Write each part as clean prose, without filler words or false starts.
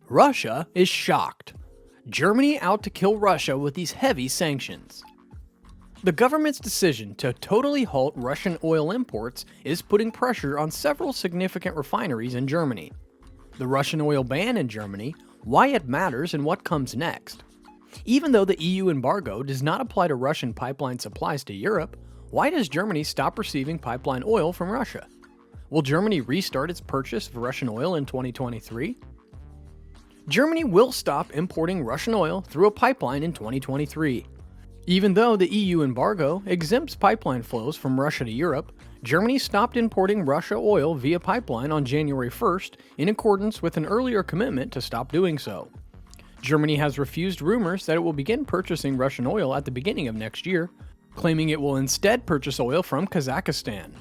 Russia is shocked. Germany out to kill Russia with these heavy sanctions. The government's decision to totally halt Russian oil imports is putting pressure on several significant refineries in Germany. The Russian oil ban in Germany, why it matters and what comes next. Even though the EU embargo does not apply to Russian pipeline supplies to Europe, why does Germany stop receiving pipeline oil from Russia? Will Germany restart its purchase of Russian oil in 2023? Germany will stop importing Russian oil through a pipeline in 2023. Even though the EU embargo exempts pipeline flows from Russia to Europe, Germany stopped importing Russia oil via pipeline on January 1st in accordance with an earlier commitment to stop doing so. Germany has refused rumors that it will begin purchasing Russian oil at the beginning of next year, claiming it will instead purchase oil from Kazakhstan.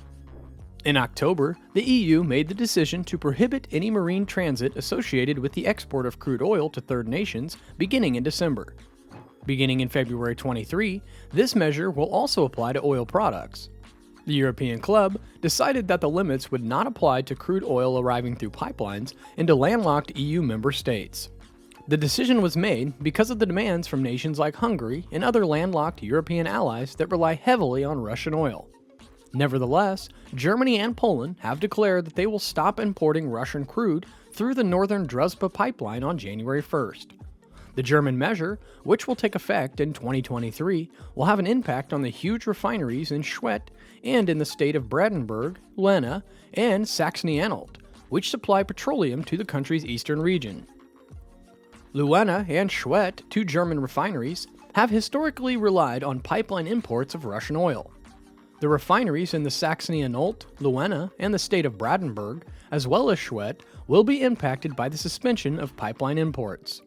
In October, the EU made the decision to prohibit any marine transit associated with the export of crude oil to third nations beginning in December. Beginning in February 23, this measure will also apply to oil products. The European Club decided that the limits would not apply to crude oil arriving through pipelines into landlocked EU member states. The decision was made because of the demands from nations like Hungary and other landlocked European allies that rely heavily on Russian oil. Nevertheless, Germany and Poland have declared that they will stop importing Russian crude through the northern Druzhba pipeline on January 1st. The German measure, which will take effect in 2023, will have an impact on the huge refineries in Schwedt and in the state of Brandenburg, Lena, and Saxony-Anhalt, which supply petroleum to the country's eastern region. Lena and Schwedt, two German refineries, have historically relied on pipeline imports of Russian oil. The refineries in the Saxony-Anhalt, Lena, and the state of Brandenburg, as well as Schwedt, will be impacted by the suspension of pipeline imports.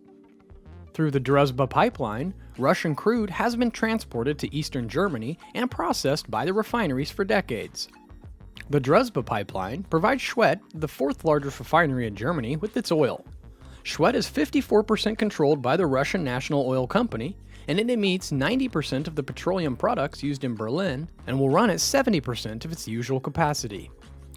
Through the Druzhba pipeline, Russian crude has been transported to eastern Germany and processed by the refineries for decades. The Druzhba pipeline provides Schwedt, the fourth largest refinery in Germany, with its oil. Schwedt is 54% controlled by the Russian National Oil Company, and it emits 90% of the petroleum products used in Berlin and will run at 70% of its usual capacity.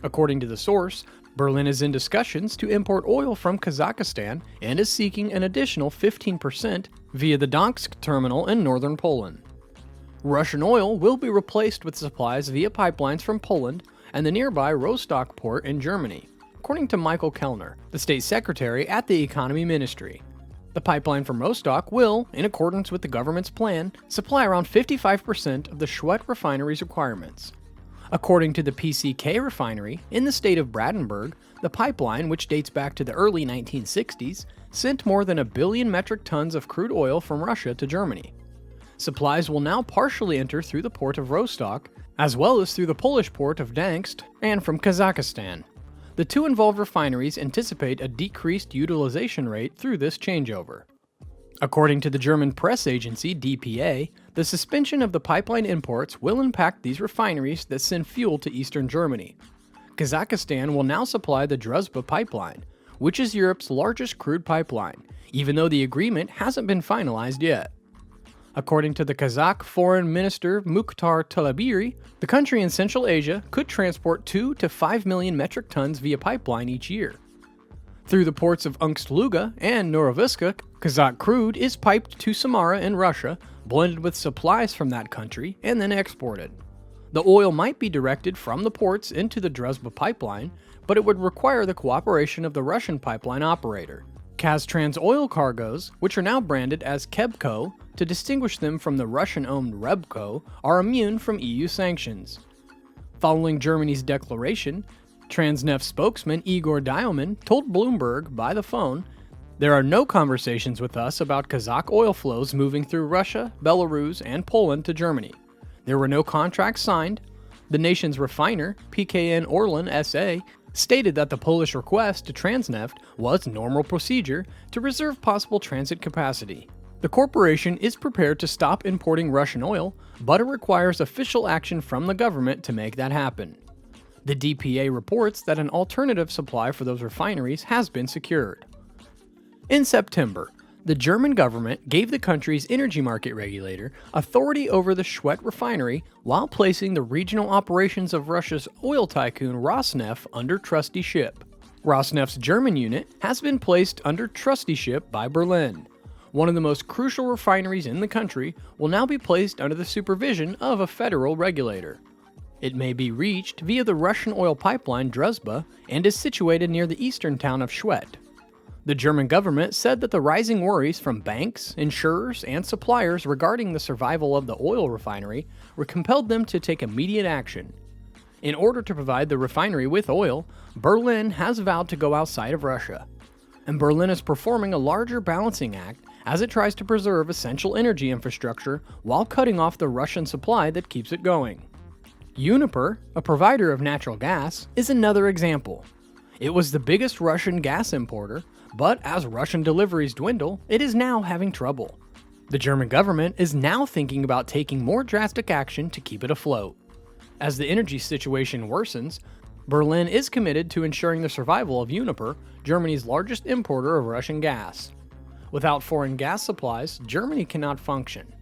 According to the source, Berlin is in discussions to import oil from Kazakhstan and is seeking an additional 15% via the Donetsk terminal in northern Poland. Russian oil will be replaced with supplies via pipelines from Poland and the nearby Rostock port in Germany, according to Michael Kellner, the state secretary at the Economy Ministry. The pipeline from Rostock will, in accordance with the government's plan, supply around 55% of the Schwedt refinery's requirements. According to the PCK refinery in the state of Brandenburg, the pipeline, which dates back to the early 1960s, sent more than 1 billion metric tons of crude oil from Russia to Germany. Supplies will now partially enter through the port of Rostock, as well as through the Polish port of Gdańsk and from Kazakhstan. The two involved refineries anticipate a decreased utilization rate through this changeover. According to the German press agency DPA, the suspension of the pipeline imports will impact these refineries that send fuel to eastern Germany. Kazakhstan will now supply the Druzhba pipeline, which is Europe's largest crude pipeline, even though the agreement hasn't been finalized yet. According to the Kazakh Foreign Minister Mukhtar Talabiri, the country in Central Asia could transport 2 to 5 million metric tons via pipeline each year. Through the ports of Ust-Luga and Novossibirsk, Kazakh crude is piped to Samara in Russia, blended with supplies from that country, and then exported. The oil might be directed from the ports into the Druzhba pipeline, but it would require the cooperation of the Russian pipeline operator. Kaztrans oil cargoes, which are now branded as Kebco to distinguish them from the Russian-owned Rebco, are immune from EU sanctions. Following Germany's declaration, Transneft spokesman Igor Dioman told Bloomberg by the phone, "There are no conversations with us about Kazakh oil flows moving through Russia, Belarus, and Poland to Germany. There were no contracts signed. The nation's refiner, PKN Orlen SA, stated that the Polish request to Transneft was normal procedure to reserve possible transit capacity. The corporation is prepared to stop importing Russian oil, but it requires official action from the government to make that happen." The DPA reports that an alternative supply for those refineries has been secured. In September, the German government gave the country's energy market regulator authority over the Schwedt refinery while placing the regional operations of Russia's oil tycoon Rosneft under trusteeship. Rosneft's German unit has been placed under trusteeship by Berlin. One of the most crucial refineries in the country will now be placed under the supervision of a federal regulator. It may be reached via the Russian oil pipeline Druzhba and is situated near the eastern town of Schwedt. The German government said that the rising worries from banks, insurers, and suppliers regarding the survival of the oil refinery compelled them to take immediate action. In order to provide the refinery with oil, Berlin has vowed to go outside of Russia. And Berlin is performing a larger balancing act as it tries to preserve essential energy infrastructure while cutting off the Russian supply that keeps it going. Uniper, a provider of natural gas, is another example. It was the biggest Russian gas importer, but as Russian deliveries dwindle, it is now having trouble. The German government is now thinking about taking more drastic action to keep it afloat. As the energy situation worsens, Berlin is committed to ensuring the survival of Uniper, Germany's largest importer of Russian gas. Without foreign gas supplies, Germany cannot function.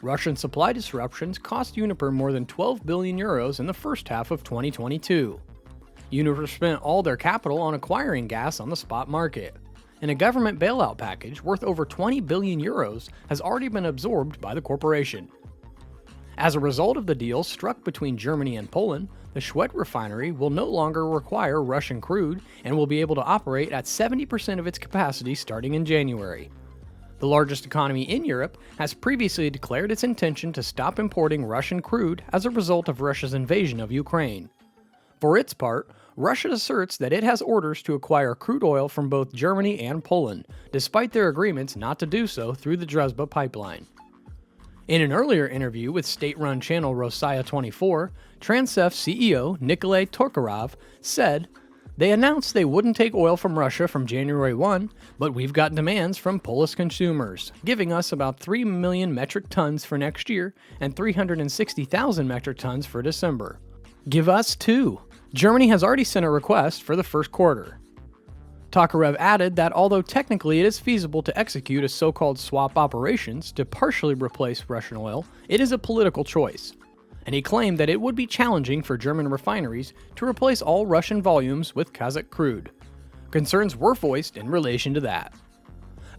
Russian supply disruptions cost Uniper more than 12 billion euros in the first half of 2022. Uniper spent all their capital on acquiring gas on the spot market, and a government bailout package worth over 20 billion euros has already been absorbed by the corporation. As a result of the deal struck between Germany and Poland, the Schwedt refinery will no longer require Russian crude and will be able to operate at 70% of its capacity starting in January. The largest economy in Europe has previously declared its intention to stop importing Russian crude as a result of Russia's invasion of Ukraine. For its part, Russia asserts that it has orders to acquire crude oil from both Germany and Poland, despite their agreements not to do so through the Druzhba pipeline. In an earlier interview with state-run channel Rossiya 24, Transneft CEO Nikolay Tokarev said, "They announced they wouldn't take oil from Russia from January 1, but we've got demands from Polish consumers, giving us about 3 million metric tons for next year and 360,000 metric tons for December. Give us 2. Germany has already sent a request for the first quarter." Tokarev added that although technically it is feasible to execute a so-called swap operations to partially replace Russian oil, it is a political choice. And he claimed that it would be challenging for German refineries to replace all Russian volumes with Kazakh crude. Concerns were voiced in relation to that.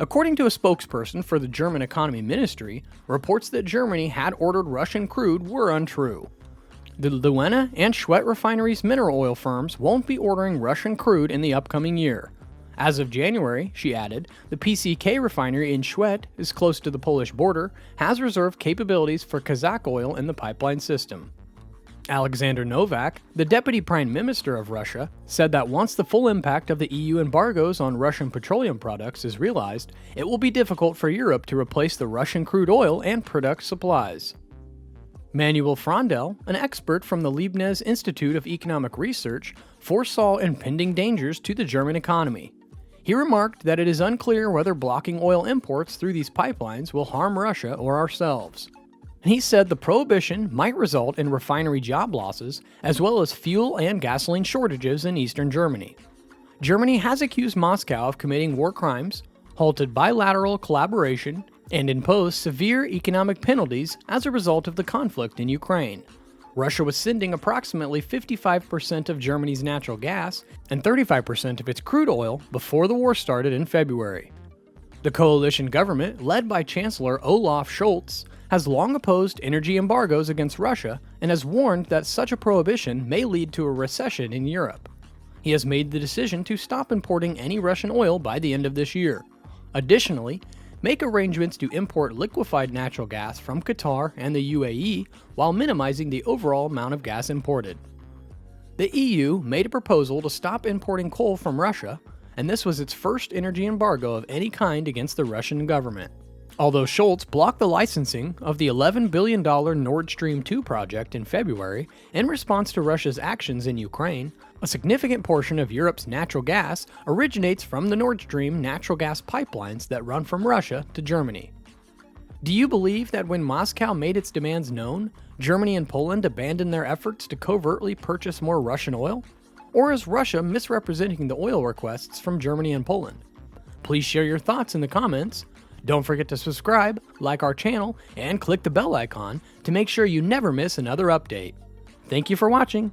According to a spokesperson for the German Economy Ministry, reports that Germany had ordered Russian crude were untrue. The Leuna and Schwedt refineries' mineral oil firms won't be ordering Russian crude in the upcoming year. As of January, she added, the PCK refinery in Schwedt is close to the Polish border, has reserved capabilities for Kazakh oil in the pipeline system. Alexander Novak, the deputy prime minister of Russia, said that once the full impact of the EU embargoes on Russian petroleum products is realized, it will be difficult for Europe to replace the Russian crude oil and product supplies. Manuel Frandl, an expert from the Leibniz Institute of Economic Research, foresaw impending dangers to the German economy. He remarked that it is unclear whether blocking oil imports through these pipelines will harm Russia or ourselves. He said the prohibition might result in refinery job losses, as well as fuel and gasoline shortages in eastern Germany. Germany has accused Moscow of committing war crimes, halted bilateral collaboration, and imposed severe economic penalties as a result of the conflict in Ukraine. Russia was sending approximately 55% of Germany's natural gas and 35% of its crude oil before the war started in February. The coalition government, led by Chancellor Olaf Scholz, has long opposed energy embargoes against Russia and has warned that such a prohibition may lead to a recession in Europe. He has made the decision to stop importing any Russian oil by the end of this year. Additionally, make arrangements to import liquefied natural gas from Qatar and the UAE while minimizing the overall amount of gas imported. The EU made a proposal to stop importing coal from Russia, and this was its first energy embargo of any kind against the Russian government. Although Scholz blocked the licensing of the $11 billion Nord Stream 2 project in February in response to Russia's actions in Ukraine, a significant portion of Europe's natural gas originates from the Nord Stream natural gas pipelines that run from Russia to Germany. Do you believe that when Moscow made its demands known, Germany and Poland abandoned their efforts to covertly purchase more Russian oil? Or is Russia misrepresenting the oil requests from Germany and Poland? Please share your thoughts in the comments. Don't forget to subscribe, like our channel, and click the bell icon to make sure you never miss another update. Thank you for watching.